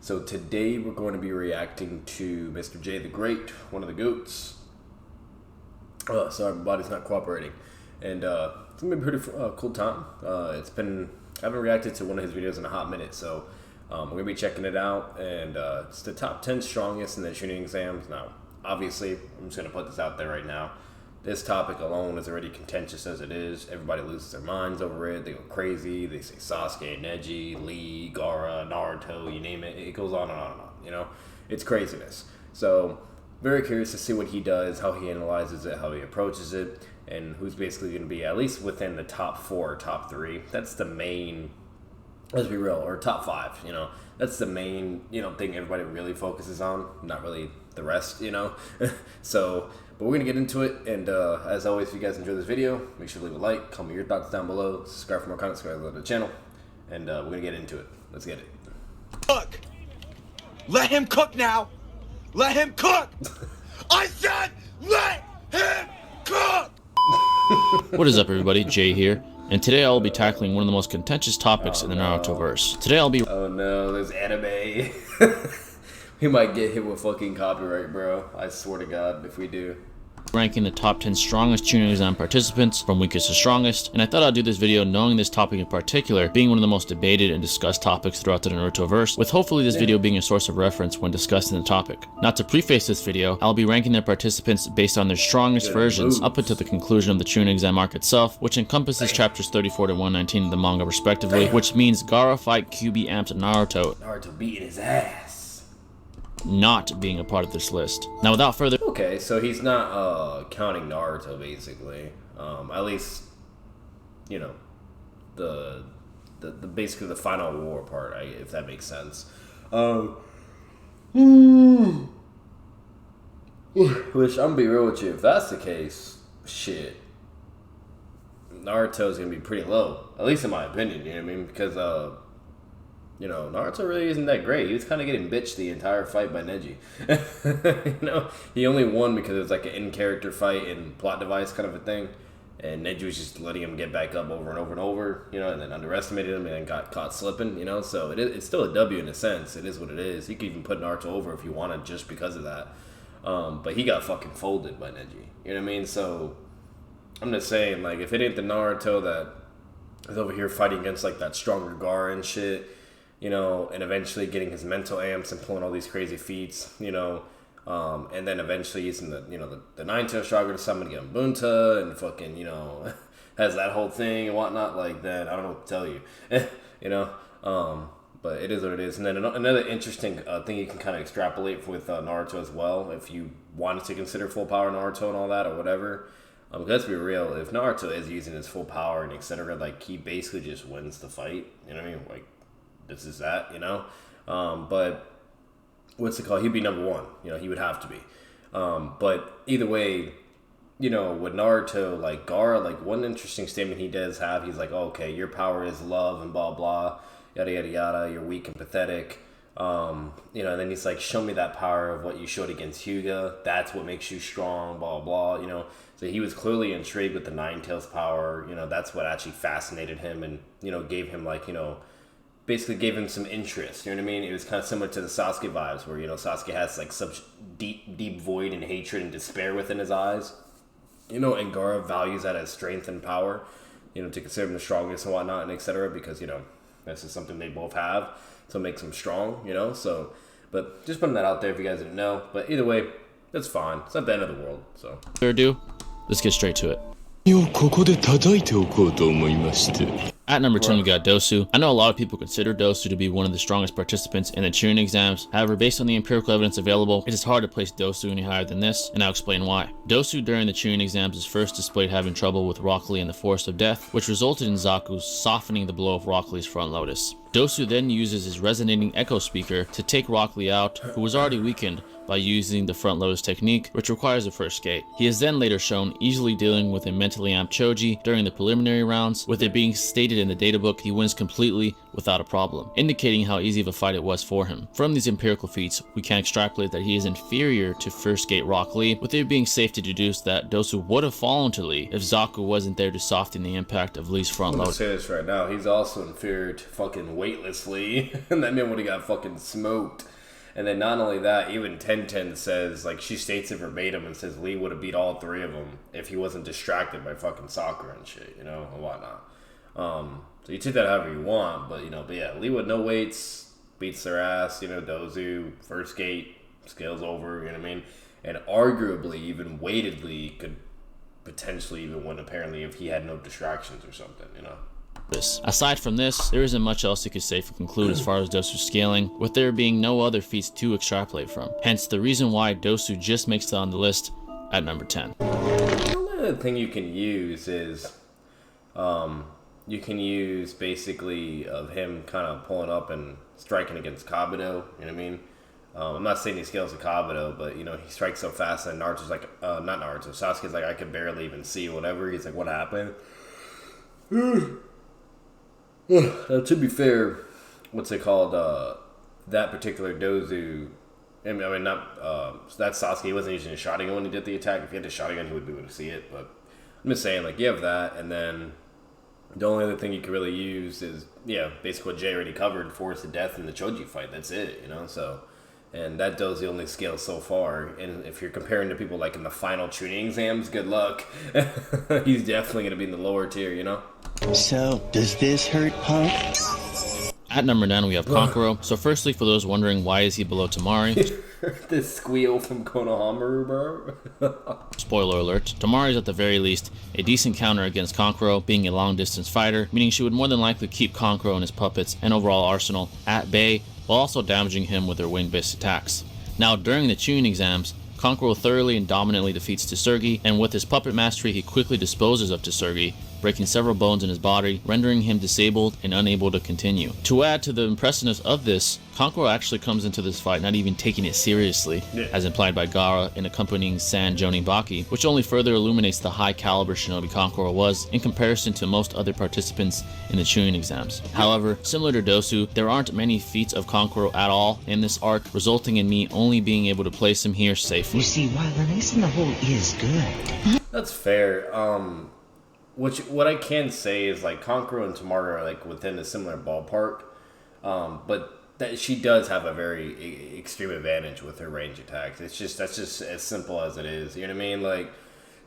So today we're going to be reacting to Mr. J the Great, one of the GOATs. Sorry, my body's not cooperating. And it's going to be a pretty cool time. I haven't reacted to one of his videos in a hot minute, so we're going to be checking it out. And it's the top 10 strongest in the tuning exams. Now, obviously, I'm just going to put this out there right now. This topic alone is already contentious as it is. Everybody loses their minds over it. They go crazy. They say Sasuke, Neji, Lee, Gaara, Naruto, you name it. It goes on and on and on, you know? It's craziness. So, very curious to see what he does, how he analyzes it, how he approaches it, and who's basically going to be at least within the top 4 or top 3. That's the main, let's be real, or top 5, you know? That's the main, thing everybody really focuses on, not really the rest, So, but we're going to get into it, and as always, if you guys enjoy this video, make sure to leave a like, comment your thoughts down below, subscribe for more content, subscribe to the channel, and we're going to get into it. Let's get it. Cook! Let him cook now! Let him cook! I said let him cook! What is up, everybody? Jay here, and today I will be tackling one of the most contentious topics in the Naruto-verse. Today I'll be... Oh no, there's anime. We might get hit with fucking copyright, bro. I swear to God, if we do. ranking the top 10 strongest tuning exam participants from weakest to strongest, and I thought I'd do this video knowing this topic in particular being one of the most debated and discussed topics throughout the Naruto-verse, with hopefully this video being a source of reference when discussing the topic. Now, to preface this video, I'll be ranking their participants based on their strongest versions up until the conclusion of the tuning exam arc itself, which encompasses chapters 34 to 119 of the manga respectively, which means Gaara fight QB amped Naruto beating his ass. Not being a part of this list. Now, without further... Okay, so he's not counting Naruto, basically. At least, the basically the final war part, if that makes sense. Which, I'm gonna be real with you, if that's the case, shit, Naruto's gonna be pretty low. At least in my opinion, you know what I mean? Because, Naruto really isn't that great. He was kind of getting bitched the entire fight by Neji. He only won because it was like an in-character fight and plot device kind of a thing. And Neji was just letting him get back up over and over and over, and then underestimated him and then got caught slipping, So it's still a W in a sense. It is what it is. You could even put Naruto over if you wanted just because of that. But he got fucking folded by Neji. You know what I mean? So I'm just saying, like, if it ain't the Naruto that is over here fighting against, like, that stronger Gaara and shit, and eventually getting his mental amps and pulling all these crazy feats, and then eventually using the nine-tail chakra to summon again Bunta and fucking, has that whole thing and whatnot, like, then I don't know what to tell you, but it is what it is. And then another interesting thing you can kind of extrapolate with Naruto as well, if you wanted to consider full power Naruto and all that or whatever, let's be real, if Naruto is using his full power and etc., like, he basically just wins the fight, you know what I mean, like, this is that, but what's it called? He'd be number 1, he would have to be. But either way, with Naruto, like Gaara, like, one interesting statement he does have, he's like, oh, okay, your power is love and blah, blah, yada, yada, yada, you're weak and pathetic. And then he's like, show me that power of what you showed against Hyuga. That's what makes you strong, blah, blah, So he was clearly intrigued with the Nine Tails power. That's what actually fascinated him and, gave him, like, basically gave him some interest, you know what I mean? It was kind of similar to the Sasuke vibes, where, Sasuke has, like, such deep void and hatred and despair within his eyes, and Gaara values that as strength and power, to consider him the strongest and whatnot, and etc., because, this is something they both have, so it makes them strong, so, but just putting that out there if you guys didn't know, but either way, that's fine, it's not the end of the world, so. Further ado, let's get straight to it. At number 10, we got Dosu. I know a lot of people consider Dosu to be one of the strongest participants in the tuning exams. However, based on the empirical evidence available, it is hard to place Dosu any higher than this, and I'll explain why. Dosu during the tuning exams is first displayed having trouble with Rock Lee in the Forest of Death, which resulted in Zaku softening the blow of Rock Lee's front lotus. Dosu then uses his resonating echo speaker to take Rock Lee out, who was already weakened, by using the front lotus technique, which requires a first gate. He is then later shown easily dealing with a mentally amped Choji during the preliminary rounds, with it being stated in the databook he wins completely without a problem, indicating how easy of a fight it was for him. From these empirical feats, we can extrapolate that he is inferior to first gate Rock Lee, with it being safe to deduce that Dosu would have fallen to Lee if Zaku wasn't there to soften the impact of Lee's front I'm load. gonna say this right now, he's also inferior to fucking Weightless Lee, and that man would have got fucking smoked. And then not only that, even 1010 says, like, she states it verbatim and says Lee would have beat all three of them if he wasn't distracted by fucking Sakura and shit, you know, and whatnot. So you take that however you want, but, you know, but yeah, Lee with no weights, beats their ass, you know, Dozu, first gate, scales over, you know what I mean? And arguably, even weightedly, could potentially even win, apparently, if he had no distractions or something, you know? Aside from this, there isn't much else you could safely conclude as far as Dosu's scaling, with there being no other feats to extrapolate from. Hence the reason why Dosu just makes it on the list at number 10. The only other thing you can use is, you can use basically of him kind of pulling up and striking against Kabuto, you know what I mean? I'm not saying he scales to Kabuto, but, you know, he strikes so fast and Naruto's like, not Naruto, Sasuke's like, I could barely even see whatever. He's like, what happened? To be fair, what's it called? That particular Dozu, I mean, not that Sasuke. He wasn't using a Sharingan when he did the attack. If he had the Sharingan, he would be able to see it. But I'm just saying, like, you have that, and then the only other thing you can really use is, yeah, basically what Jay already covered: Force of Death in the Choji fight. That's it, you know. So, and that Dozu only scales so far. And if you're comparing to people like in the final tuning exams, good luck. He's definitely going to be in the lower tier, you know. So, does this hurt, punk? At number 9, we have Kankuro. So firstly, for those wondering why is he below Tamari, This squeal from Konohamaru, bro. spoiler alert, Tamari is at the very least a decent counter against Kankuro, being a long distance fighter, meaning she would more than likely keep Kankuro and his puppets and overall arsenal at bay, while also damaging him with her wing-based attacks. Now, during the tuning exams, Kankuro thoroughly and dominantly defeats Tsurugi, and with his puppet mastery he quickly disposes of Tsurugi, breaking several bones in his body, rendering him disabled and unable to continue. To add to the impressiveness of this, Kankuro actually comes into this fight not even taking it seriously, as implied by Gaara in accompanying San Jonin Baki, which only further illuminates the high caliber shinobi Kankuro was in comparison to most other participants in the Chunin exams. However, similar to Dosu, there aren't many feats of Kankuro at all in this arc, resulting in me only being able to place him here safely. You see, while the nice in the hole is good. That's fair. What I can say is like Kankuro and Tamara are like within a similar ballpark, but that she does have a very extreme advantage with her range attacks. That's just as simple as it is. You know what I mean? Like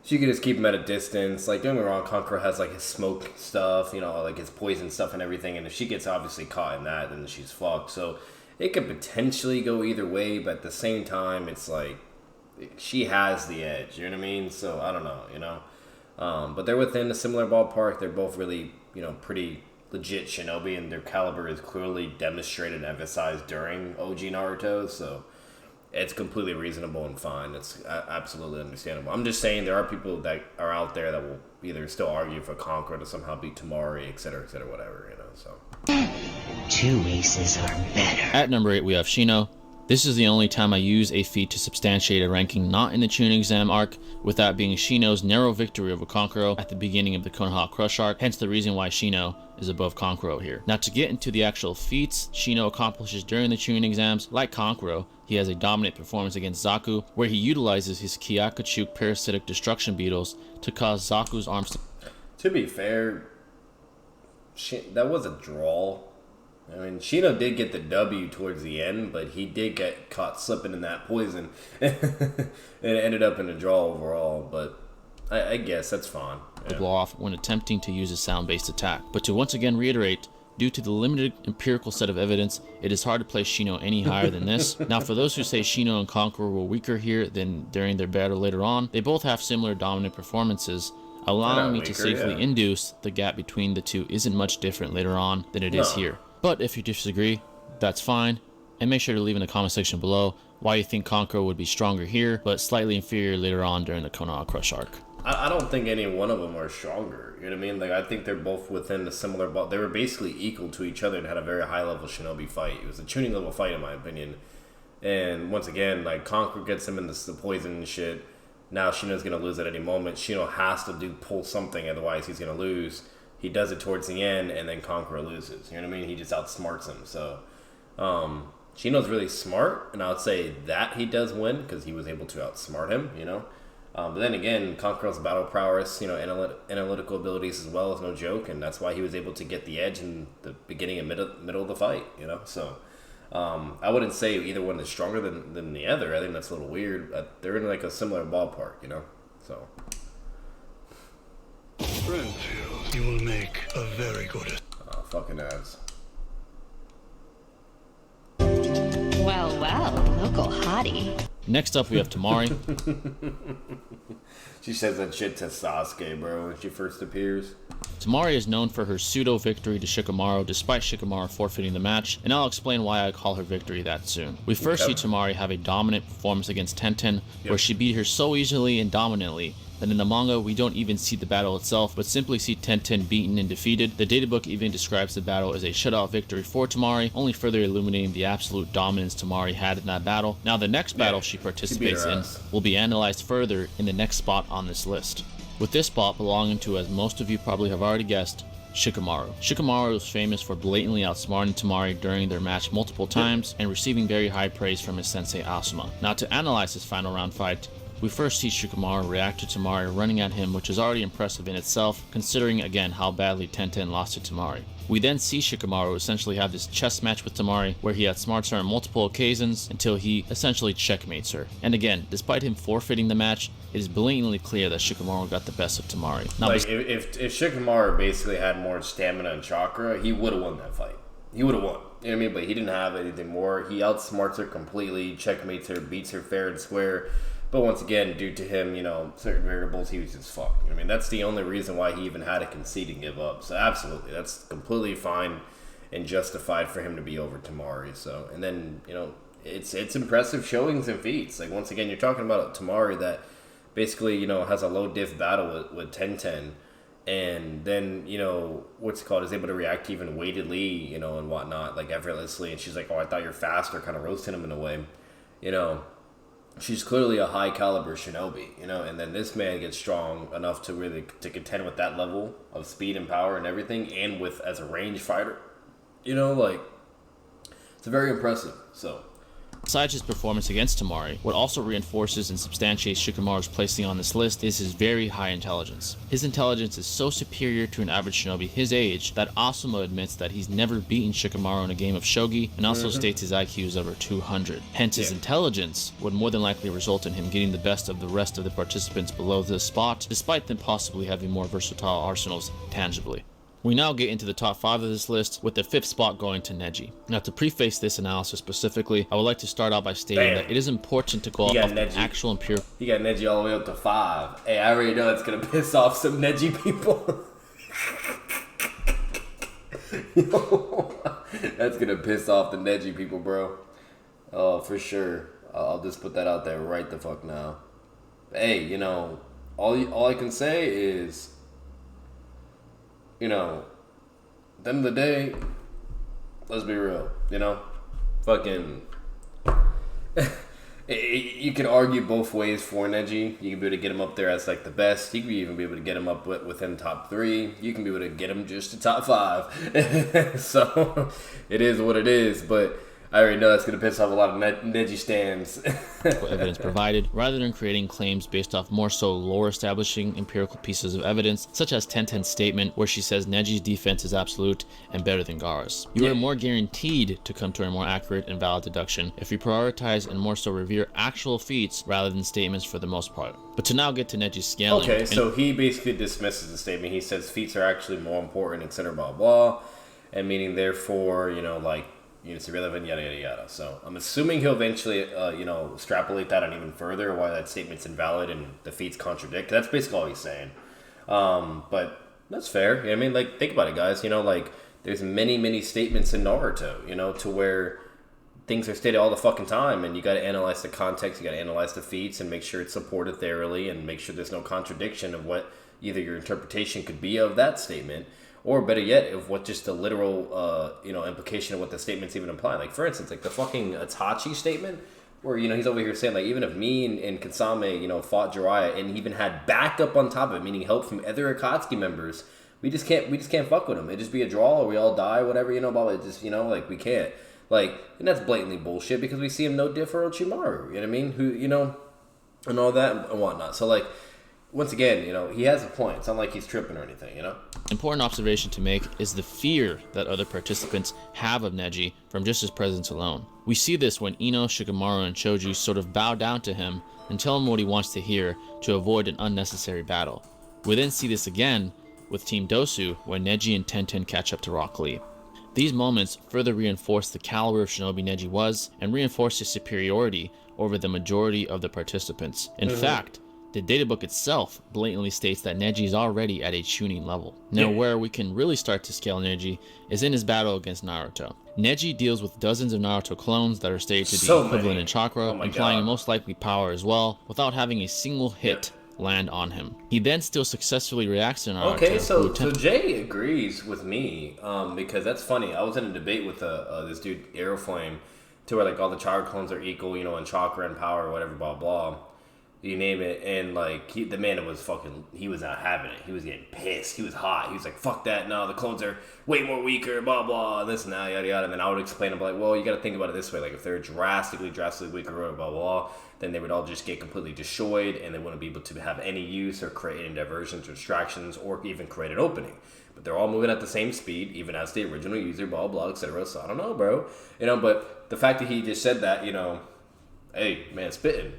she could just keep him at a distance. Like don't get me wrong, Kankuro has like his smoke stuff, you know, like his poison stuff and everything. And if she gets obviously caught in that, then she's fucked. So it could potentially go either way, but at the same time, it's like she has the edge. You know what I mean? So I don't know. You know. But they're within a similar ballpark. They're both really, you know, pretty legit shinobi, and their caliber is clearly demonstrated and emphasized during OG Naruto, so it's completely reasonable and fine. It's absolutely understandable. I'm just saying there are people that are out there that will either still argue for Kankuro to somehow beat Tamari, etc., whatever, you know, so. Two aces are better. At number 8, we have Shino. This is the only time I use a feat to substantiate a ranking not in the Chunin exam arc, with that being Shino's narrow victory over Kankuro at the beginning of the Konoha Crush arc, hence the reason why Shino is above Kankuro here. Now to get into the actual feats Shino accomplishes during the Chunin exams, like Kankuro, he has a dominant performance against Zaku, where he utilizes his Kyakuchuk parasitic destruction beetles to cause Zaku's arms to be fair, that was a draw. I mean, Shino did get the W towards the end, but he did get caught slipping in that poison. And it ended up in a draw overall, but I guess that's fine. to blow off when attempting to use a sound-based attack. But to once again reiterate, due to the limited empirical set of evidence, it is hard to place Shino any higher than this. Now, for those who say Shino and Kankuro were weaker here than during their battle later on, they both have similar dominant performances, allowing me to safely induce the gap between the two isn't much different later on than it is here. But if you disagree, that's fine, and make sure to leave in the comment section below why you think Kankuro would be stronger here, but slightly inferior later on during the Konoha Crush arc. I don't think any one of them are stronger. You know what I mean? Like, I think they're both within the similar ball. They were basically equal to each other and had a very high level shinobi fight. It was a tuning level fight, in my opinion. And once again, like, Conqueror gets him in the poison and shit. Now Shino's going to lose at any moment. Shino has to pull something, otherwise he's going to lose. He does it towards the end, and then Conqueror loses. You know what I mean? He just outsmarts him. So, Shino's really smart, and I would say that he does win, because he was able to outsmart him, you know? But then again, Conqueror's battle prowess, you know, analytical abilities as well is no joke, and that's why he was able to get the edge in the beginning and middle of the fight, you know? So, I wouldn't say either one is stronger than the other. I think that's a little weird. They're in like a similar ballpark, you know? So. Renfield, you will make a very good... Fucking ads. Well, local hottie. Next up, we have Tamari. She says that shit to Sasuke, bro, when she first appears. Tamari is known for her pseudo-victory to Shikamaru despite Shikamaru forfeiting the match, and I'll explain why I call her victory that soon. We first see Tamari have a dominant performance against Tenten, where she beat her so easily and dominantly that in the manga we don't even see the battle itself, but simply see Tenten beaten and defeated. The databook even describes the battle as a shutout victory for Tamari, only further illuminating the absolute dominance Tamari had in that battle. Now the next battle she participates in will be analyzed further in the next spot on this list, with this spot belonging to, as most of you probably have already guessed, Shikamaru. Shikamaru was famous for blatantly outsmarting Tamari during their match multiple times and receiving very high praise from his sensei Asuma. Now to analyze this final round fight, we first see Shikamaru react to Tamari running at him, which is already impressive in itself, considering again how badly Tenten lost to Tamari. We then see Shikamaru essentially have this chess match with Tamari, where he outsmarts her on multiple occasions until he essentially checkmates her. And again, despite him forfeiting the match, it is blatantly clear that Shikamaru got the best of Tamari. Now, like, if Shikamaru basically had more stamina and chakra, he would have won that fight. He would have won. You know what I mean? But he didn't have anything more. He outsmarts her completely, checkmates her, beats her fair and square. But once again, due to him, you know, certain variables, he was just fucked. You know what I mean? That's the only reason why he even had to concede and give up. So absolutely, that's completely fine and justified for him to be over Tamari. So, and then, you know, it's impressive showings and feats. Like, once again, you're talking about Tamari that basically, you know, has a low diff battle with Tenten, and then, you know, is able to react even weightedly, you know, and whatnot, like effortlessly. And she's like, oh, I thought you're faster, kind of roasting him in a way, you know. She's clearly a high caliber shinobi, you know, and then this man gets strong enough to really to contend with that level of speed and power and everything, and with as a range fighter, you know, like, it's very impressive. So besides his performance against Tamari, what also reinforces and substantiates Shikamaru's placing on this list is his very high intelligence. His intelligence is so superior to an average shinobi his age that Asuma admits that he's never beaten Shikamaru in a game of shogi, and also states his IQ is over 200. Hence his intelligence would more than likely result in him getting the best of the rest of the participants below this spot, despite them possibly having more versatile arsenals tangibly. We now get into the top 5 of this list, with the 5th spot going to Neji. Now, to preface this analysis specifically, I would like to start out by stating that it is important to go off the actual empirical... You got Neji all the way up to 5. Hey, I already know that's going to piss off some Neji people. That's going to piss off the Neji people, bro. Oh, for sure. I'll just put that out there right the fuck now. Hey, you know, all I can say is... You know, at the end of the day, let's be real, you know? Fucking... you can argue both ways for Neji. You can be able to get him up there as, like, the best. You can even be able to get him up within top 3. You can be able to get him just to top 5. So, it is what it is, but... I already know that's going to piss off a lot of Neji stands. evidence provided, rather than creating claims based off more so lore establishing empirical pieces of evidence, such as Tenten's statement where she says Neji's defense is absolute and better than Gaara's. You are more guaranteed to come to a more accurate and valid deduction if you prioritize and more so revere actual feats rather than statements for the most part. But to now get to Neji's scaling... Okay, so he basically dismisses the statement. He says feats are actually more important, etc., blah, blah, and meaning therefore, you know, like, it's irrelevant, yada, yada, yada. So I'm assuming he'll eventually, you know, extrapolate that on even further, why that statement's invalid and the feats contradict. That's basically all he's saying. But that's fair. You know what I mean? Like, think about it, guys. You know, like, there's many, many statements in Naruto, you know, to where things are stated all the fucking time, and you got to analyze the context, you got to analyze the feats, and make sure it's supported thoroughly, and make sure there's no contradiction of what either your interpretation could be of that statement, Or better yet, if what just the literal, implication of what the statement's even implying. Like, for instance, like the fucking Itachi statement, where, he's over here saying, like, even if me and Kasame, fought Jiraiya and even had backup on top of it, meaning help from other Akatsuki members, we just can't fuck with them. It'd just be a draw, or we all die, whatever, blah, blah, just, like, we can't. Like, and that's blatantly bullshit, because we see him no different from Orochimaru, you know what I mean? Who, and all that and whatnot. So, like, once again, he has a point. It's not like he's tripping or anything, Important observation to make is the fear that other participants have of Neji from just his presence alone. We see this when Ino, Shikamaru, and Choju sort of bow down to him and tell him what he wants to hear to avoid an unnecessary battle. We then see this again with Team Dosu when Neji and Tenten catch up to Rock Lee. These moments further reinforce the caliber of shinobi Neji was and reinforce his superiority over the majority of the participants. In fact, the databook itself blatantly states that Neji is already at a Chunin level. Now, where we can really start to scale Neji is in his battle against Naruto. Neji deals with dozens of Naruto clones that are stated to be equivalent in chakra, implying a most likely power as well, without having a single hit land on him. He then still successfully reacts to Naruto. Okay, so Jay agrees with me, because that's funny. I was in a debate with this dude, Aeroflame, to where, like, all the chakra clones are equal, in chakra and power or whatever, blah, blah. You name it, and, like, the man was he was not having it. He was getting pissed. He was hot. He was like, fuck that, no, the clones are way more weaker, blah, blah, this and that, yada, yada. And then I would explain, I'm like, well, you gotta think about it this way. Like, if they're drastically weaker, blah, blah, then they would all just get completely destroyed, and they wouldn't be able to have any use or create any diversions or distractions or even create an opening. But they're all moving at the same speed, even as the original user, blah, blah, etc. So I don't know, bro. But the fact that he just said that, hey, man, spitting,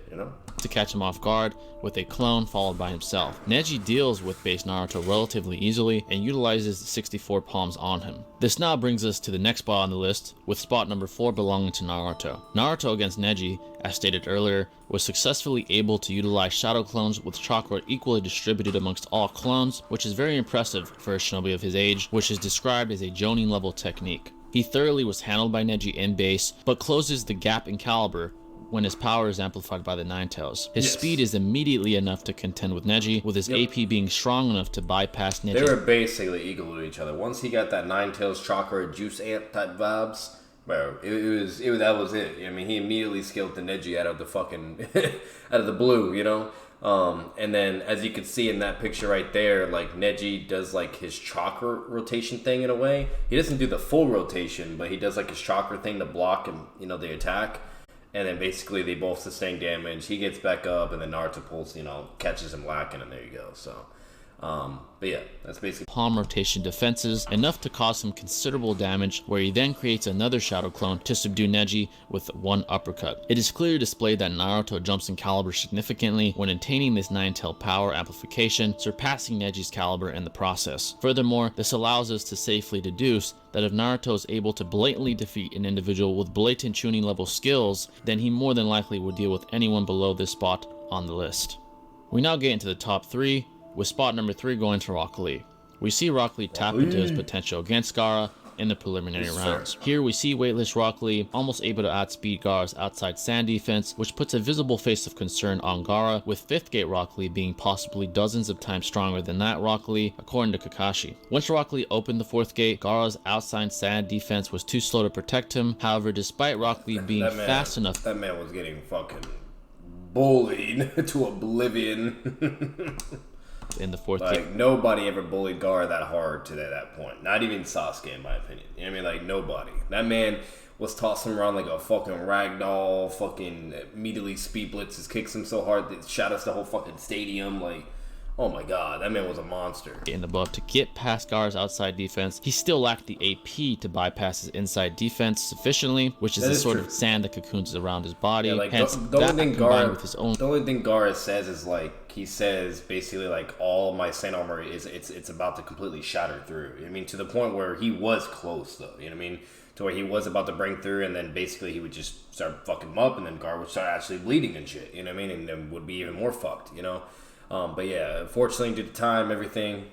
to catch him off guard with a clone followed by himself. Neji deals with base Naruto relatively easily and utilizes the 64 palms on him. This now brings us to the next spot on the list, with spot number 4 belonging to Naruto. Naruto against Neji, as stated earlier, was successfully able to utilize shadow clones with chakra equally distributed amongst all clones, which is very impressive for a shinobi of his age, which is described as a Jonin level technique. He thoroughly was handled by Neji in base, but closes the gap in caliber when his power is amplified by the Nine Tails. His speed is immediately enough to contend with Neji, with his AP being strong enough to bypass Neji. They were basically equal to each other. Once he got that Nine Tails chakra juice amp type vibes, bro, that was it. I mean, he immediately scaled the Neji out of the fucking out of the blue, and then, as you can see in that picture right there, like, Neji does, like, his chakra rotation thing in a way. He doesn't do the full rotation, but he does, like, his chakra thing to block him, the attack. And then basically they both sustain damage. He gets back up, and then Naruto pulls, catches him lacking, and there you go. So, but yeah, that's basically palm rotation defenses, enough to cause some considerable damage, where he then creates another shadow clone to subdue Neji with one uppercut. It is clearly displayed that Naruto jumps in caliber significantly when attaining this Nine-Tail power amplification, surpassing Neji's caliber in the process. Furthermore, this allows us to safely deduce that if Naruto is able to blatantly defeat an individual with blatant Chunin level skills, then he more than likely would deal with anyone below this spot on the list. We now get into the top 3, with spot number 3 going to Rock Lee. We see Rock Lee tap into his potential against Gaara in the preliminary rounds. Here we see weightless Rock Lee almost able to outspeed Gaara's outside sand defense, which puts a visible face of concern on Gaara, with 5th gate Rock Lee being possibly dozens of times stronger than that Rock Lee, according to Kakashi. Once Rock Lee opened the 4th gate, Gaara's outside sand defense was too slow to protect him. However, despite Rock Lee being fast enough, that man was getting fucking bullied to oblivion. In the 4th like, gate. Nobody ever bullied Gaara that hard to that point. Not even Sasuke, in my opinion. You know what I mean? Like, nobody. That man was tossing around like a fucking ragdoll, fucking immediately speed blitzes, kicks him so hard that shot us the whole fucking stadium. Like, oh my god, that man was a monster. In the buff to get past Gaara's outside defense, he still lacked the AP to bypass his inside defense sufficiently, which is the sort of sand that cocoons around his body. Yeah, like, hence, the only thing Gaara says is, like, he says basically, like, all my sand armor is it's about to completely shatter through. I mean, to the point where he was close, though. You know what I mean? To where he was about to break through, and then basically he would just start fucking him up, and then Gaara would start actually bleeding and shit. You know what I mean? And then would be even more fucked. But yeah, unfortunately, due to time, everything,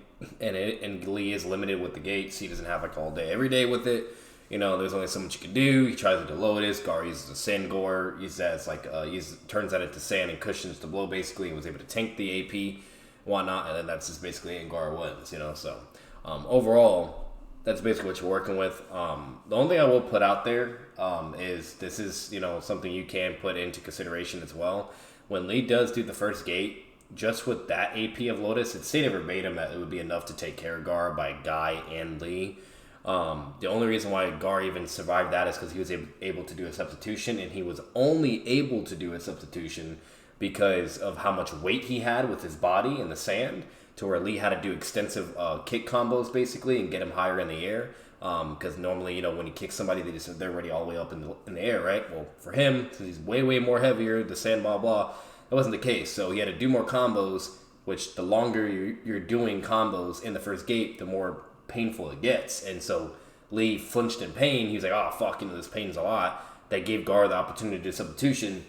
and Lee is limited with the gates. He doesn't have, like, all day, every day with it. There's only so much you can do. He tries to load it. Gaara uses a sand gore. Turns that into sand and cushions to blow, basically, and was able to tank the AP, whatnot, and then that's just basically it, and Gaara wins, So Overall, that's basically what you're working with. The only thing I will put out there is this is, something you can put into consideration as well. When Lee does do the first gate, just with that AP of Lotus, it's stated verbatim that it would be enough to take care of Gar by Guy and Lee. The only reason why Gar even survived that is because he was able to do a substitution, and he was only able to do a substitution because of how much weight he had with his body in the sand, to where Lee had to do extensive kick combos basically and get him higher in the air. Because normally, when you kick somebody, they're already all the way up in the air, right? Well, for him, since he's way more heavier, the sand, blah blah, that wasn't the case. So he had to do more combos, which the longer you're doing combos in the first gate, the more painful it gets. And so Lee flinched in pain. He was like, oh fuck, this pain's a lot. That gave Gar the opportunity to do substitution,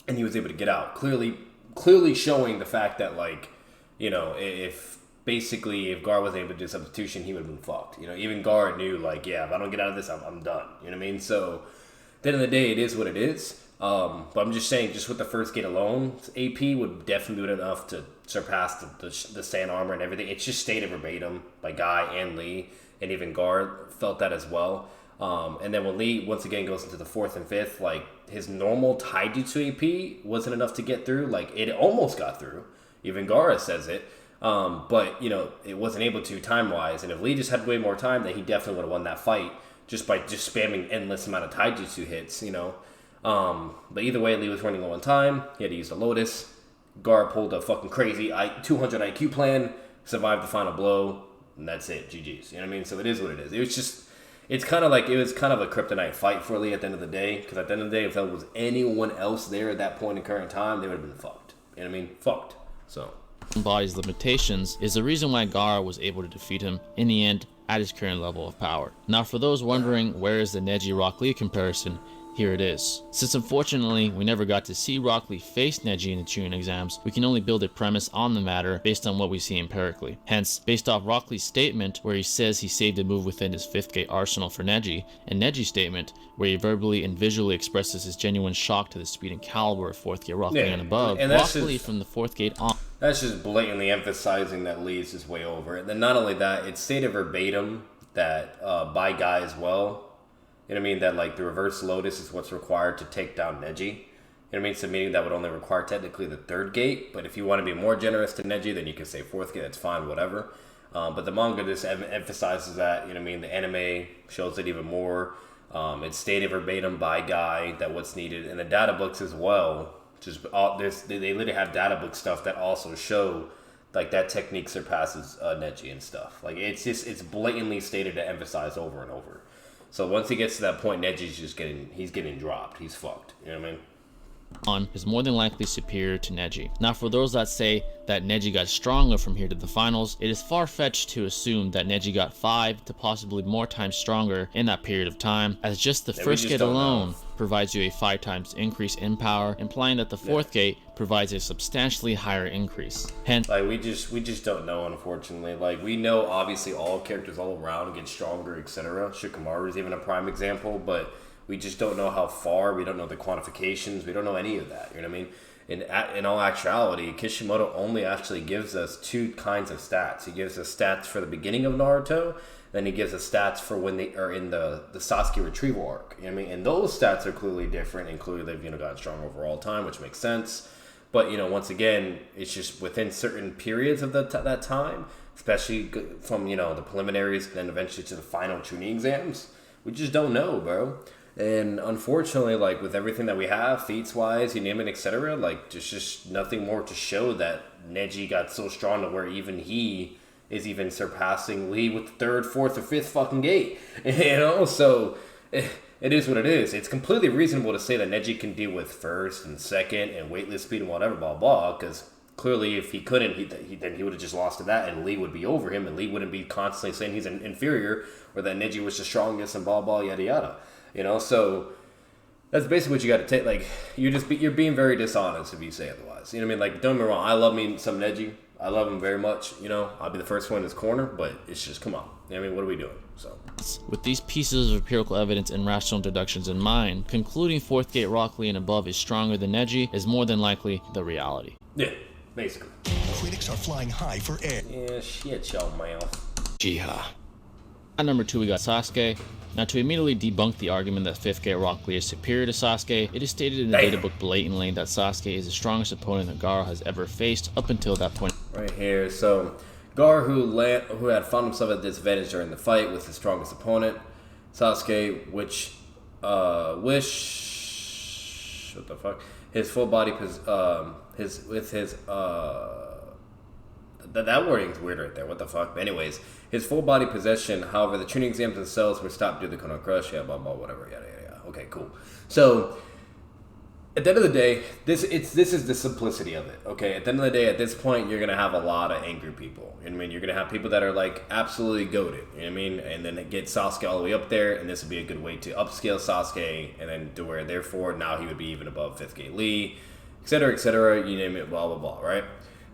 and he was able to get out. Clearly showing the fact that, like, if Gar was able to do substitution, he would have been fucked. Even Gar knew, like, yeah, if I don't get out of this, I'm done. You know what I mean? So at the end of the day, it is what it is. But I'm just saying, just with the first gate alone, AP would definitely do enough to surpass the sand armor and everything. It's just stated verbatim by Guy and Lee, and even Gar felt that as well. And then when Lee once again goes into the 4th and 5th, like, his normal taijutsu AP wasn't enough to get through. Like, it almost got through. Even Gara says it. But it wasn't able to time-wise. And if Lee just had way more time, then he definitely would have won that fight just by just spamming endless amount of taijutsu hits, But either way, Lee was running low on time. He had to use the Lotus. Gar pulled a fucking crazy 200 IQ plan, survived the final blow, and that's it. GG's. You know what I mean? So it is what it is. It was kind of a kryptonite fight for Lee at the end of the day. Because at the end of the day, if there was anyone else there at that point in current time, they would have been fucked. You know what I mean? Fucked. So body's limitations is the reason why Gara was able to defeat him in the end at his current level of power. Now, for those wondering where is the Neji Rock Lee comparison, here it is. Since unfortunately we never got to see Rock Lee face Neji in the Chunin exams, we can only build a premise on the matter based on what we see empirically. Hence, based off Rock Lee's statement where he says he saved a move within his 5th gate arsenal for Neji, and Neji's statement where he verbally and visually expresses his genuine shock to the speed and caliber of 4th gate Rock Lee and above, and Rock Lee from the 4th gate on. That's just blatantly emphasizing that Lee is just way over it. And then not only that, it's stated verbatim that by Guy as well. You know what I mean? That, like, the reverse Lotus is what's required to take down Neji. You know what I mean? So meaning that would only require technically the 3rd gate. But if you want to be more generous to Neji, then you can say 4th gate. That's fine, whatever. But the manga just emphasizes that. You know what I mean? The anime shows it even more. It's stated verbatim by Guy that what's needed. And the data books as well. They literally have data book stuff that also show, like, that technique surpasses Neji and stuff. Like, it's blatantly stated to emphasize over and over. So once he gets to that point, Neji's getting dropped. He's fucked. You know what I mean? On is more than likely superior to Neji. Now, for those that say that Neji got stronger from here to the finals, it is far-fetched to assume that Neji got 5 to possibly more times stronger in that period of time, as just the first gate alone provides you a 5 times increase in power, implying that the 4th gate provides a substantially higher increase. Hence, like, we just don't know, unfortunately. Like, we know obviously all characters all around get stronger, etc. Shikamaru is even a prime example, but we just don't know how far. We don't know the quantifications. We don't know any of that. You know what I mean? In all actuality, Kishimoto only actually gives us 2 kinds of stats. He gives us stats for the beginning of Naruto, then he gives us stats for when they are in the Sasuke retrieval arc. You know what I mean? And those stats are clearly different, and clearly they've gotten strong overall time, which makes sense. But once again, it's just within certain periods of that time, especially from the preliminaries, and then eventually to the final Chunin exams. We just don't know, bro. And unfortunately, like, with everything that we have, feats-wise, you name it, etc., like, there's just nothing more to show that Neji got so strong to where even he is even surpassing Lee with the 3rd, 4th, or 5th fucking gate. So it is what it is. It's completely reasonable to say that Neji can deal with 1st and 2nd and weightless speed and whatever, blah, blah, because clearly if he couldn't, then he would have just lost to that, and Lee would be over him, and Lee wouldn't be constantly saying he's inferior, or that Neji was the strongest, and blah, blah, yada, yada. So that's basically what you got to take. Like, you're being very dishonest if you say otherwise. You know what I mean? Like, don't get me wrong. I love me some Neji. I love him very much. I'll be the first one in his corner, but it's just, come on. You know what I mean? What are we doing? So, with these pieces of empirical evidence and rational deductions in mind, concluding 4th gate Rock Lee and above is stronger than Neji is more than likely the reality. Yeah, basically. Critics are flying high for air. Yeah, shit, your mouth. Jiha. At number 2, we got Sasuke. Now, to immediately debunk the argument that 5th Gate Rock Lee is superior to Sasuke, it is stated in the data book blatantly that Sasuke is the strongest opponent that Gaara has ever faced up until that point. Right here, so Gaara, who had found himself at disadvantage during the fight, was his strongest opponent. Sasuke, what the fuck? His full body, that wording's weird right there. What the fuck? But anyways, his full body possession. However, the training exams themselves were stopped due to the Kono Crush. Yeah, blah blah, whatever. Yada yada yada. Okay, cool. So at the end of the day, this is the simplicity of it. Okay, at the end of the day, at this point, you're gonna have a lot of angry people. You know what I mean? You're gonna have people that are like absolutely goated. You know what I mean? And then get Sasuke all the way up there, and this would be a good way to upscale Sasuke, and then to where therefore now he would be even above 5th Gate Lee, etc. etc. You name it, blah blah blah. Right?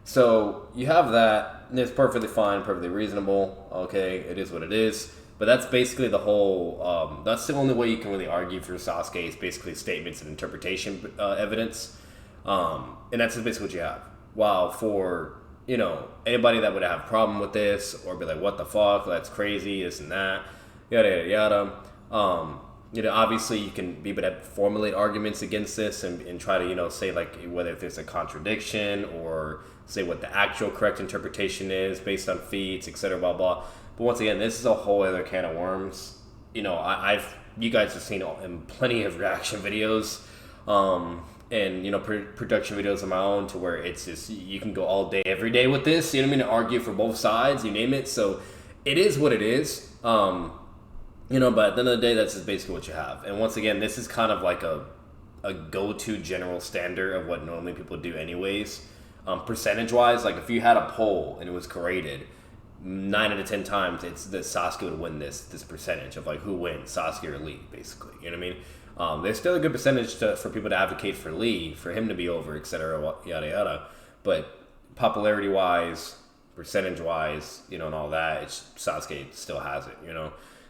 So you have that, and it's perfectly fine, perfectly reasonable. Okay, it is what it is. But that's basically the whole. That's the only way you can really argue for Sasuke is basically statements and interpretation evidence, and that's basically what you have. While for anybody that would have a problem with this or be like, "What the fuck? That's crazy," this and that, yada yada yada. Obviously you can be able to formulate arguments against this and try to say like whether if there's a contradiction or say what the actual correct interpretation is based on feats, etc. Blah blah. But once again, this is a whole other can of worms. You guys have seen plenty of reaction videos, and production videos of my own to where it's just you can go all day, every day with this. You know what I mean? Argue for both sides, you name it. So it is what it is. But at the end of the day, that's just basically what you have. And once again, this is kind of like a go-to general standard of what normally people do, anyways. Percentage-wise, like if you had a poll and it was created, 9 out of 10 times it's that Sasuke would win this percentage of like who wins, Sasuke or Lee, basically. You know what I mean? There's still a good percentage for people to advocate for Lee, for him to be over, etc. Yada yada. But popularity wise, percentage wise, and all that, it's Sasuke still has it.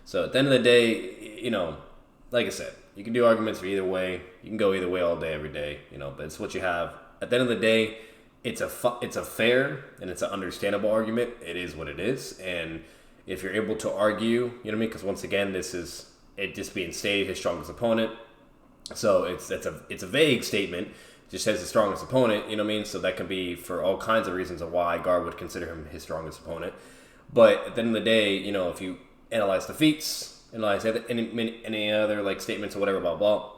So at the end of the day, like I said, you can do arguments for either way. You can go either way all day, every day. But it's what you have. At the end of the day, it's a fair and it's an understandable argument. It is what it is, and if you're able to argue, you know what I mean? Because once again, this is it just being stated his strongest opponent. So it's a vague statement. It just says his strongest opponent. You know what I mean? So that can be for all kinds of reasons of why Gar would consider him his strongest opponent. But at the end of the day, if you analyze the feats, analyze any other like statements or whatever, blah blah.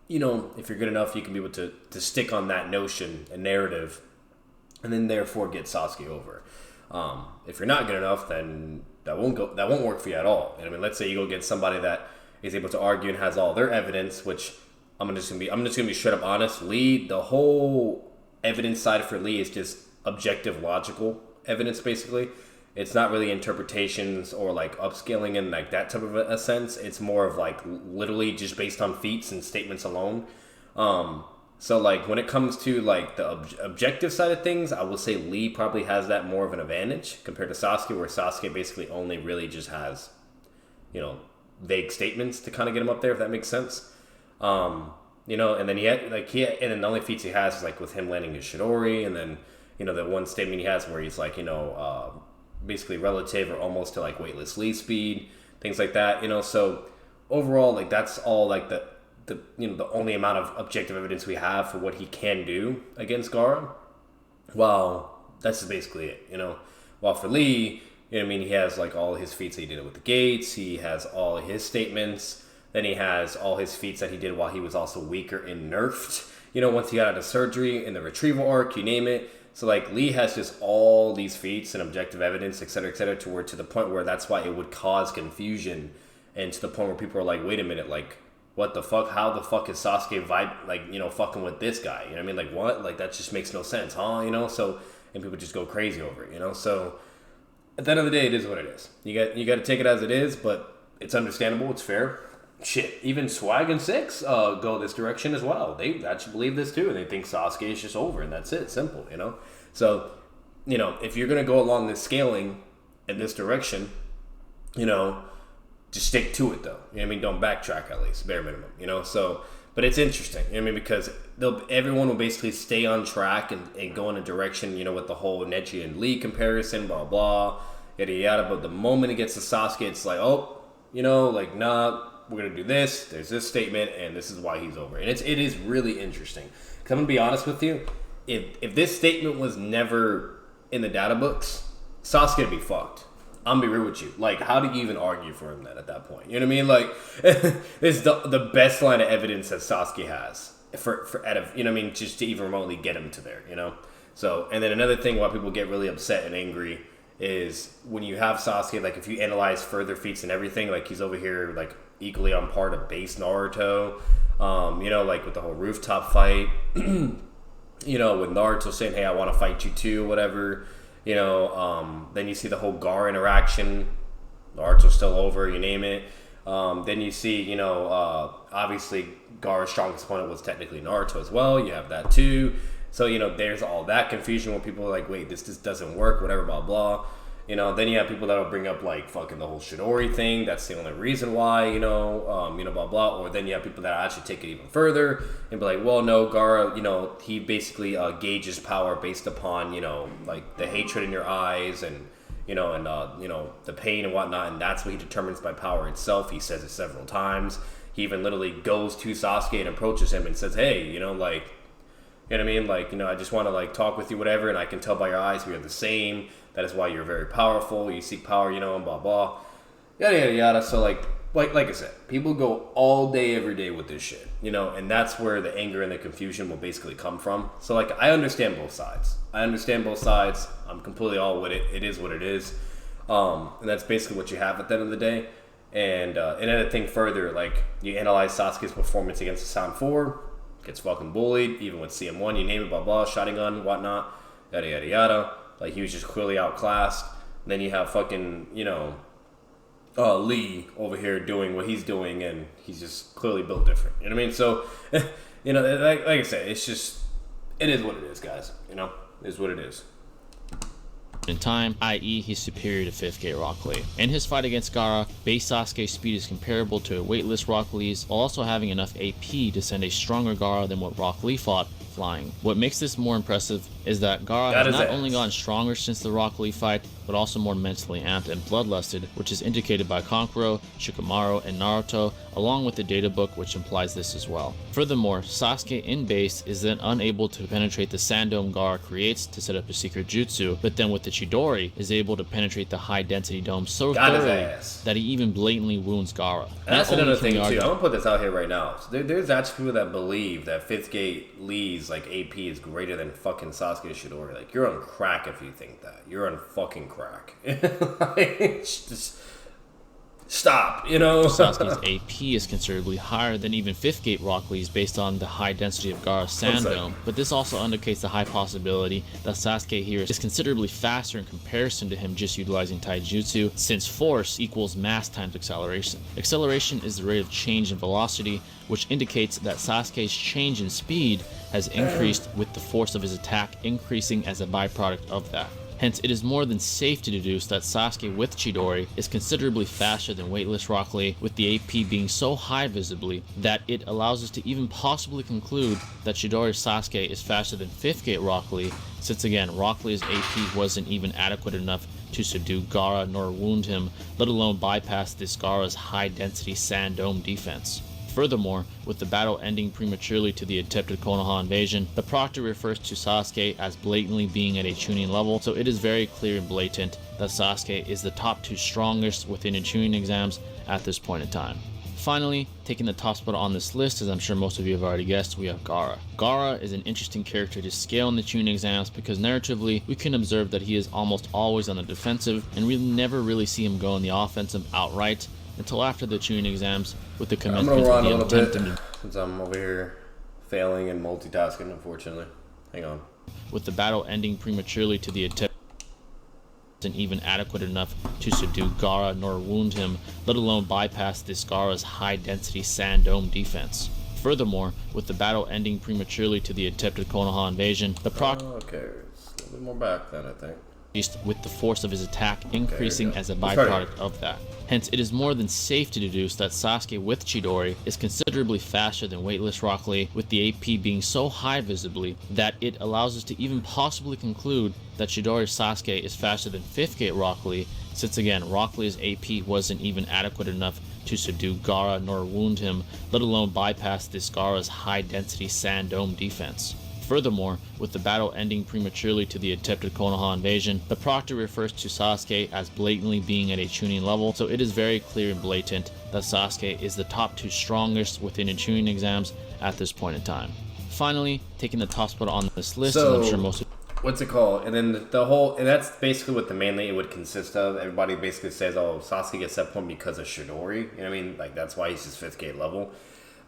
If you're good enough, you can be able to stick on that notion and narrative, and then therefore get Sasuke over. If you're not good enough, then that won't work for you at all. And I mean, let's say you go get somebody that is able to argue and has all their evidence, which I'm just gonna be straight up honest. Lee, the whole evidence side for Lee is just objective, logical evidence. Basically, it's not really interpretations or like upscaling in like that type of a sense. It's more of like literally just based on feats and statements alone. So like when it comes to like the objective side of things, I will say Lee probably has that more of an advantage compared to Sasuke, where Sasuke basically only really just has, vague statements to kind of get him up there, if that makes sense. And then and then the only feats he has is like with him landing his Chidori, and then the one statement he has where he's like basically relative or almost to like weightless Lee speed, things like that. So overall, like that's all like the only amount of objective evidence we have for what he can do against Gaara. Well, that's basically it, While for Lee, he has like all his feats that he did with the gates, he has all his statements, then he has all his feats that he did while he was also weaker and nerfed, once he got out of surgery, in the retrieval arc, you name it. So like Lee has just all these feats and objective evidence, etc., to the point where that's why it would cause confusion, and to the point where people are like, wait a minute, like, what the fuck? How the fuck is Sasuke fucking with this guy? You know what I mean? Like, what? Like, that just makes no sense, huh? So, and people just go crazy over it, So, at the end of the day, it is what it is. You got to take it as it is, but it's understandable. It's fair. Shit, even Swag and Six go this direction as well. They actually believe this too, and they think Sasuke is just over, and that's it. Simple, So, if you're going to go along this scaling in this direction, just stick to it, though. Don't backtrack, at least, bare minimum. So, but it's interesting. Because everyone will basically stay on track and go in a direction. With the whole Neji and Lee comparison, blah blah. yada yada. But the moment it gets to Sasuke, it's like, oh, you know, like, nah, we're gonna do this. There's this statement, and this is why he's over. And it is really interesting. Cause I'm gonna be honest with you, if this statement was never in the data books, Sasuke would be fucked. I'm gonna be real with you. Like, how do you even argue for him then at that point? You know what I mean? Like, it's the best line of evidence that Sasuke has for out of, you know what I mean, just to even remotely get him to there, you know? So, and then another thing why people get really upset and angry is when you have Sasuke, like, if you analyze further feats and everything, like, he's over here, like, equally on par to base Naruto, you know, like, with the whole rooftop fight, you know, with Naruto saying, hey, I want to fight you too, whatever. You know, then you see the whole Gaara interaction. Naruto's still over, you name it. Then you see, you know, obviously Gaara's strongest opponent was technically Naruto as well. You have that too. So, you know, there's all that confusion where people are like, wait, this doesn't work, whatever, blah, blah. You know, then you have people that'll bring up, like, fucking the whole Chidori thing. That's the only reason why, you know, blah, blah. Or then you have people that actually take it even further and be like, well, no, Gaara, you know, he basically gauges power based upon, you know, like, the hatred in your eyes and, you know, the pain and whatnot. And that's what he determines by power itself. He says it several times. He even literally goes to Sasuke and approaches him and says, hey, you know, like, you know what I mean? Like, you know, I just want to, like, talk with you, whatever, and I can tell by your eyes we are the same. That is why you're very powerful. You seek power, you know, and blah, blah. Yada, yada, yada. So, like I said, people go all day, every day with this shit, you know, and that's where the anger and the confusion will basically come from. So, like, I understand both sides. I'm completely all with it. It is what it is. And that's basically what you have at the end of the day. And another thing further, like, you analyze Sasuke's performance against the Sound 4, gets fucking bullied, even with CM1, you name it, blah, blah, shotgun, whatnot, yada, yada, yada. Like, he was just clearly outclassed. And then you have fucking, you know, Lee over here doing what he's doing, and he's just clearly built different. You know what I mean? So, you know, like I said, it's just, it is what it is, guys. You know, it is what it is. In time, i.e. he's superior to 5th Gate Rock Lee. In his fight against Gaara, base Sasuke's speed is comparable to a weightless Rock Lee's, while also having enough AP to send a stronger Gaara than what Rock Lee fought, flying. What makes this more impressive is that Gaara has not only gotten stronger since the Rock Lee fight, but also more mentally amped and bloodlusted, which is indicated by Kankuro, Shikamaru, and Naruto, along with the data book, which implies this as well. Furthermore, Sasuke in base is then unable to penetrate the sand dome Gaara creates to set up a secret jutsu, but then with the Chidori is able to penetrate the high density dome so thoroughly that he even blatantly wounds Gaara. And that's another thing too. I'm gonna put this out here right now. So there's actually people that believe that 5th Gate Lee's like AP is greater than fucking Sasuke Chidori. Like, you're on crack if you think that. You're on fucking crack. Like, just stop, you know? Sasuke's AP is considerably higher than even 5th Gate Rock Lee's based on the high density of Gaara's sand dome, but this also indicates the high possibility that Sasuke here is considerably faster in comparison to him just utilizing taijutsu, since force equals mass times acceleration. Acceleration is the rate of change in velocity, which indicates that Sasuke's change in speed has increased with the force of his attack increasing as a byproduct of that. Hence, it is more than safe to deduce that Sasuke with Chidori is considerably faster than weightless Rock Lee, with the AP being so high visibly that it allows us to even possibly conclude that Chidori Sasuke is faster than 5th Gate Rock Lee, since again, Rock Lee's AP wasn't even adequate enough to subdue Gaara nor wound him, let alone bypass this Gaara's high density sand dome defense. Furthermore, with the battle ending prematurely to the attempted Konoha invasion, the proctor refers to Sasuke as blatantly being at a Chunin level, so it is very clear and blatant that Sasuke is the top 2 strongest within the Chunin exams at this point in time. Finally, taking the top spot on this list, as I'm sure most of you have already guessed, we have Gaara. Gaara is an interesting character to scale in the Chunin exams because narratively, we can observe that he is almost always on the defensive, and we never really see him go on the offensive outright until after the Chunin exams, with the commencement of the attempt since I'm over here failing and multitasking, unfortunately. Hang on. With the battle ending prematurely to the attempt isn't even adequate enough to subdue Gaara nor wound him, let alone bypass this Gaara's high density sand dome defense. Furthermore, with the battle ending prematurely to the attempted Konoha invasion, the okay, it's a little bit more back then, I think. with the force of his attack increasing as a byproduct of that. Hence, it is more than safe to deduce that Sasuke with Chidori is considerably faster than weightless Rock Lee, with the AP being so high visibly that it allows us to even possibly conclude that Chidori's Sasuke is faster than 5th Gate Rock Lee, since again, Rock Lee's AP wasn't even adequate enough to subdue Gaara nor wound him, let alone bypass this Gaara's high-density sand dome defense. Furthermore, with the battle ending prematurely to the attempted Konoha invasion, the Proctor refers to Sasuke as blatantly being at a Chunin level, so it is very clear and blatant that Sasuke is the top 2 strongest within the Chunin exams at this point in time. Finally, taking the top spot on this list, so, as I'm sure most of what's it called? And then the whole, and that's basically what the mainly it would consist of. Everybody basically says, oh, Sasuke gets that point because of Chidori. You know what I mean? Like, that's why he's just 5th Gate level.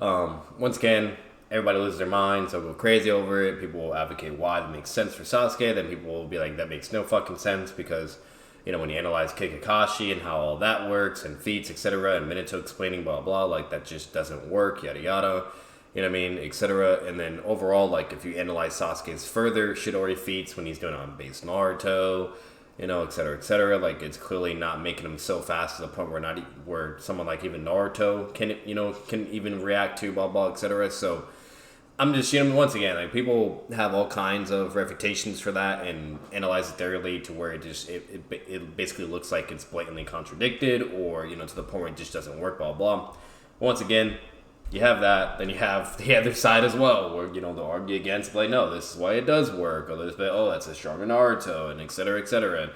Once again, everybody loses their minds, they'll go crazy over it. People will advocate why that makes sense for Sasuke. Then people will be like, that makes no fucking sense because, you know, when you analyze Kakashi and how all that works and feats, etc., and Minato explaining blah, blah, like that just doesn't work, yada, yada, you know what I mean, etc. And then overall, like if you analyze Sasuke's further Chidori feats when he's doing on base Naruto, you know, etc., like it's clearly not making him so fast to the point where someone like even Naruto can even react to blah, blah, etc. So I'm just, you know, once again, like people have all kinds of refutations for that and analyze it thoroughly to where it basically looks like it's blatantly contradicted or, you know, to the point where it just doesn't work, blah, blah. Once again, you have that, then you have the other side as well, where, you know, they'll argue against, like, no, this is why it does work, or there's, oh, that's a stronger Naruto, and etc., etc. And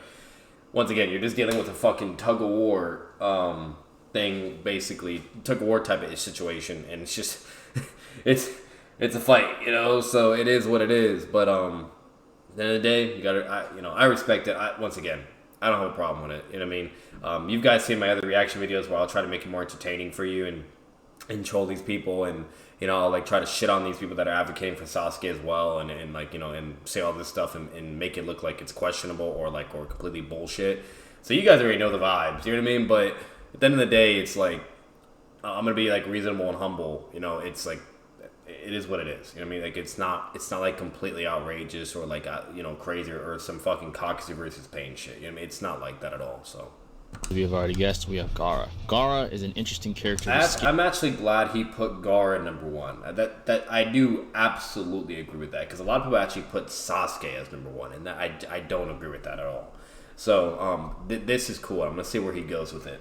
once again, you're just dealing with a fucking tug-of-war thing, basically, tug-of-war type of situation, and it's just, it's a fight, you know, so it is what it is, but at the end of the day, you gotta, I respect it. Once again, I don't have a problem with it, you know what I mean? You guys seen my other reaction videos where I'll try to make it more entertaining for you, and troll these people, and you know, I'll like try to shit on these people that are advocating for Sasuke as well, and like, you know, and say all this stuff and make it look like it's questionable or completely bullshit. So you guys already know the vibes, you know what I mean? But at the end of the day, it's like I'm gonna be like reasonable and humble, you know. It's like it is what it is, you know what I mean? Like it's not like completely outrageous or like you know, crazy or some fucking Coxie versus Pain shit, you know what I mean? It's not like that at all. So we have already guessed, we have Gaara. Gaara is an interesting character. I'm actually glad he put Gaara number 1. That I do absolutely agree with that, because a lot of people actually put Sasuke as number 1, and that I don't agree with that at all. So this is cool. I'm gonna see where he goes with it.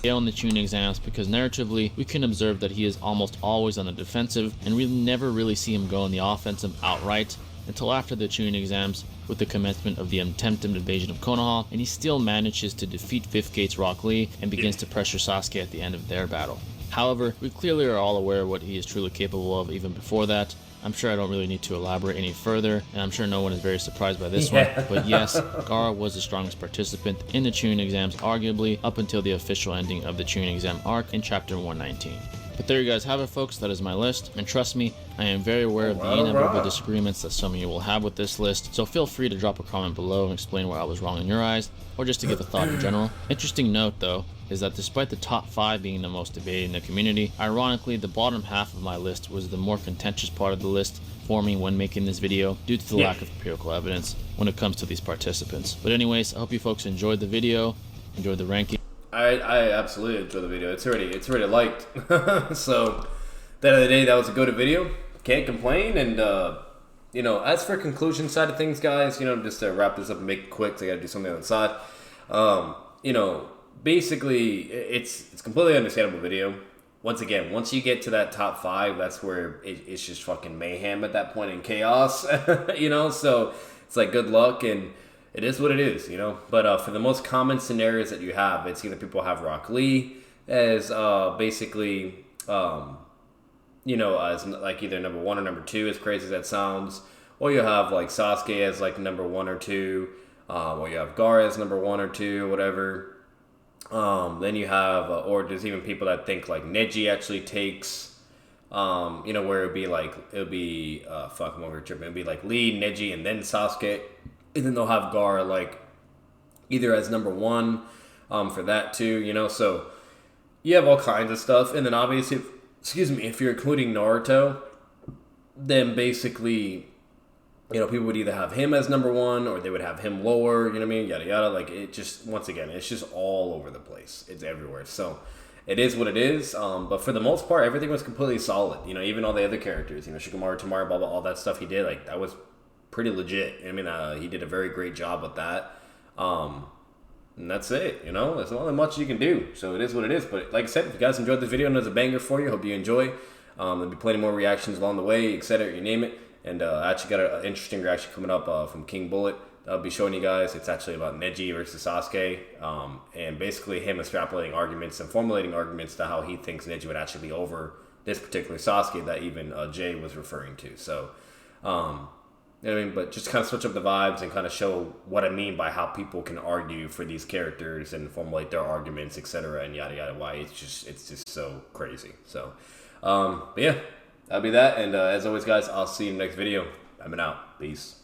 On the Chunin exams, because narratively we can observe that he is almost always on the defensive, and we never really see him go on the offensive outright until after the Chunin exams with the commencement of the attempted invasion of Konoha, and he still manages to defeat 5th Gate's Rock Lee and begins to pressure Sasuke at the end of their battle. However, we clearly are all aware of what he is truly capable of even before that. I'm sure I don't really need to elaborate any further, and I'm sure no one is very surprised by this one, but yes, Gaara was the strongest participant in the Chunin exams, arguably up until the official ending of the Chunin exam arc in chapter 119. But there you guys have it, folks. That is my list, and trust me, I am very aware of the inevitable disagreements that some of you will have with this list, so feel free to drop a comment below and explain where I was wrong in your eyes, or just to give a thought in general. Interesting note though is that despite the top 5 being the most debated in the community, ironically the bottom half of my list was the more contentious part of the list for me when making this video due to the lack of empirical evidence when it comes to these participants. But anyways, I hope you folks enjoyed the video, enjoyed the ranking. I absolutely enjoyed the video. It's already liked. So at the end of the day, that was a GOATED video. Can't complain. And you know, as for conclusion side of things, guys, you know, just to wrap this up and make it quick, so I gotta do something on the side. You know, basically it's completely understandable video. Once again, once you get to that top 5, that's where it's just fucking mayhem at that point in chaos. You know, so it's like good luck, and it is what it is, you know. But for the most common scenarios that you have, it's either people have Rock Lee as basically, you know, as like either number 1 or number 2, as crazy as that sounds, or you have like Sasuke as like number 1 or 2, or you have Gaara as number 1 or 2, whatever. Then you have, or there's even people that think like Neji actually takes, you know, where it'd be I'm over tripping. It'd be like Lee, Neji, and then Sasuke. And then they'll have Gaara like either as number 1 for that too, you know. So you have all kinds of stuff. And then obviously, if you're including Naruto, then basically you know, people would either have him as number one or they would have him lower, you know what I mean? Yada, yada. Like, it just, once again, it's just all over the place. It's everywhere. So, it is what it is. But for the most part, everything was completely solid. You know, even all the other characters, you know, Shikamaru, Tamara, blah, blah, all that stuff he did, like, that was pretty legit. I mean, he did a very great job with that. And that's it, you know? There's only much you can do. So, it is what it is. But, like I said, if you guys enjoyed this video and there's a banger for you, hope you enjoy. There'll be plenty more reactions along the way, etc. You name it. And I actually got an interesting reaction coming up from King Bullet. I'll be showing you guys. It's actually about Neji versus Sasuke. And basically him extrapolating arguments and formulating arguments to how he thinks Neji would actually be over this particular Sasuke that even Jay was referring to. So, you know what I mean? But just kind of switch up the vibes and kind of show what I mean by how people can argue for these characters and formulate their arguments, etc. And yada, yada, why it's just so crazy. So, but yeah. That'll be that, and as always, guys, I'll see you in the next video. I'm out. Peace.